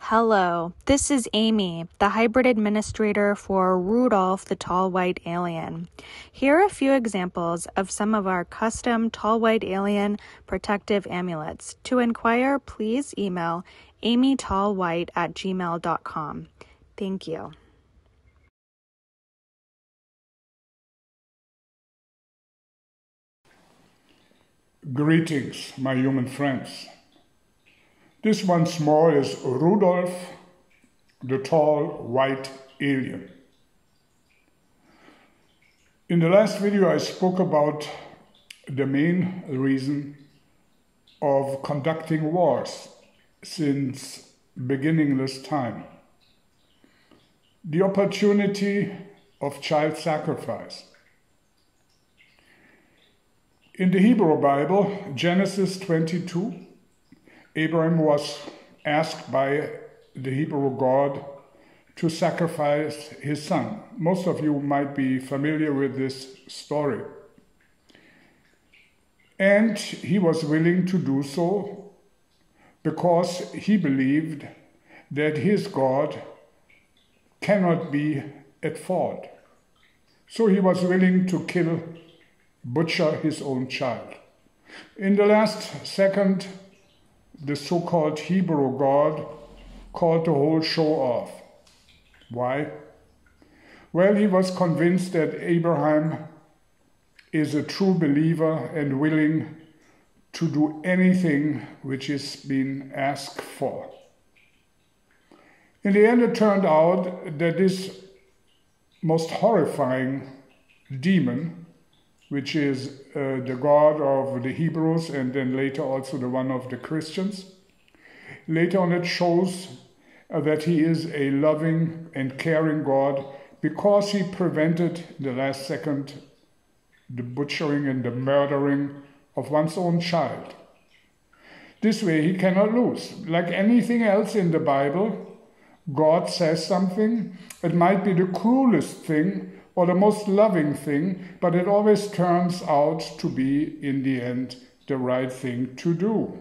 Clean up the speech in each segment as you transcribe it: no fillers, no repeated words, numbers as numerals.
Hello, this is Amy, the hybrid administrator for Rudolph the Tall White Alien. Here are a few examples of some of our custom Tall White Alien protective amulets. To inquire, please email amytallwhite@gmail.com. Thank you. Greetings, my human friends. This once more is Rudolph the Tall White Alien. In the last video I spoke about the main reason of conducting wars since beginningless time. The opportunity of child sacrifice. In the Hebrew Bible, Genesis 22, Abraham was asked by the Hebrew God to sacrifice his son. Most of you might be familiar with this story. And he was willing to do so because he believed that his God cannot be at fault. So he was willing to butcher his own child. In the last second, the so-called Hebrew God called the whole show off. Why? Well, he was convinced that Abraham is a true believer and willing to do anything which is being asked for. In the end, it turned out that this most horrifying demon, which is the God of the Hebrews and then later also the one of the Christians. Later on it shows that he is a loving and caring God because he prevented the last second the butchering and the murdering of one's own child. This way he cannot lose. Like anything else in the Bible, God says something. It might be the cruelest thing or the most loving thing, but it always turns out to be, in the end, the right thing to do.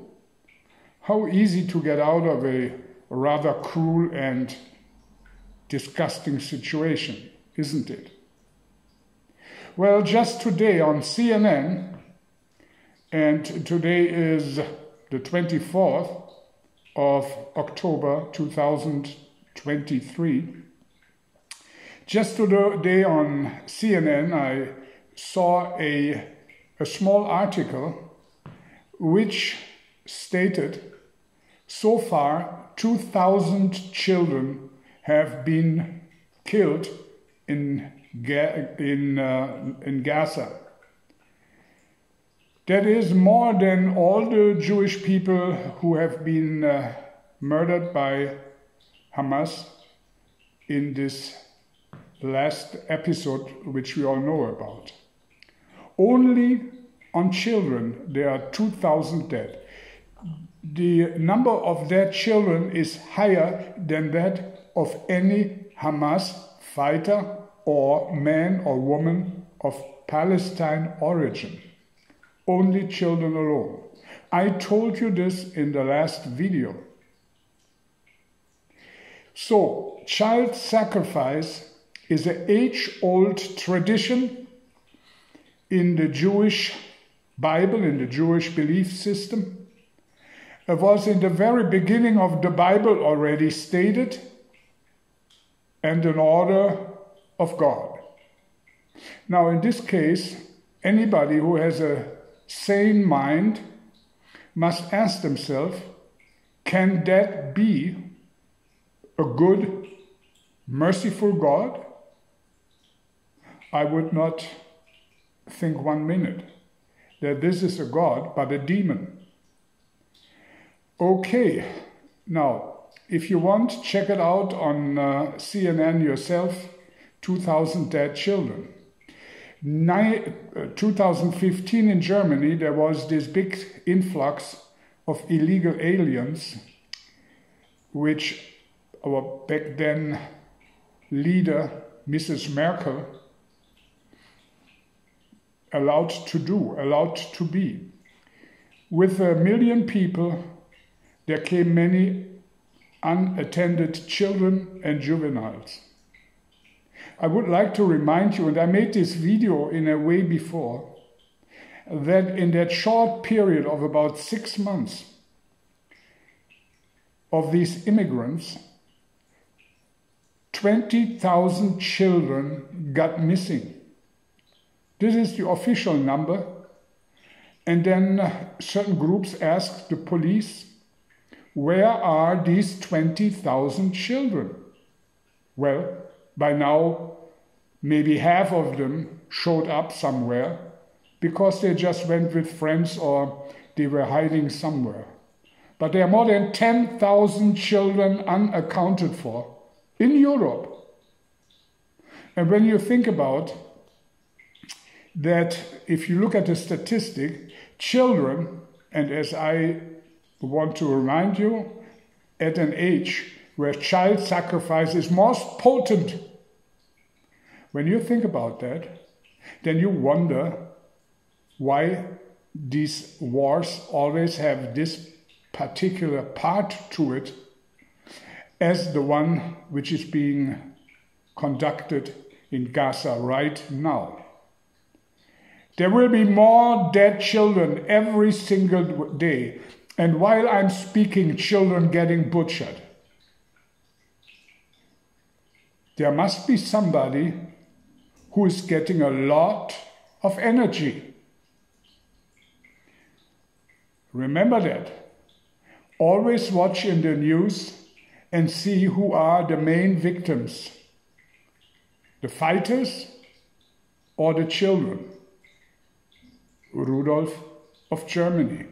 How easy to get out of a rather cruel and disgusting situation, isn't it? Well, just today on CNN, and today is the 24th of October 2023, just today on CNN, I saw a small article which stated so far 2,000 children have been killed in Gaza. That is more than all the Jewish people who have been murdered by Hamas in this last episode, which we all know about. Only on children there are 2,000 dead. The number of dead children is higher than that of any Hamas fighter or man or woman of Palestine origin. Only children alone. I told you this in the last video. So, child sacrifice is an age-old tradition in the Jewish Bible, in the Jewish belief system. It was in the very beginning of the Bible already stated, and an order of God. Now, in this case, anybody who has a sane mind must ask themselves, can that be a good, merciful God? I would not think 1 minute that this is a God, but a demon. Okay, now, if you want, check it out on CNN yourself, 2,000 dead children. 2015 in Germany, there was this big influx of illegal aliens, which our back then leader, Mrs. Merkel, allowed to be. With 1 million people, there came many unattended children and juveniles. I would like to remind you, and I made this video in a way before, that in that short period of about 6 months of these immigrants, 20,000 children got missing. This is the official number. And then certain groups asked the police, where are these 20,000 children? Well, by now, maybe half of them showed up somewhere because they just went with friends or they were hiding somewhere. But there are more than 10,000 children unaccounted for in Europe. And when you think about that, if you look at the statistic, children, and as I want to remind you, at an age where child sacrifice is most potent, when you think about that, then you wonder why these wars always have this particular part to it as the one which is being conducted in Gaza right now. There will be more dead children every single day. And while I'm speaking, children getting butchered. There must be somebody who is getting a lot of energy. Remember that. Always watch in the news and see who are the main victims. The fighters or the children. Rudolf of Germany.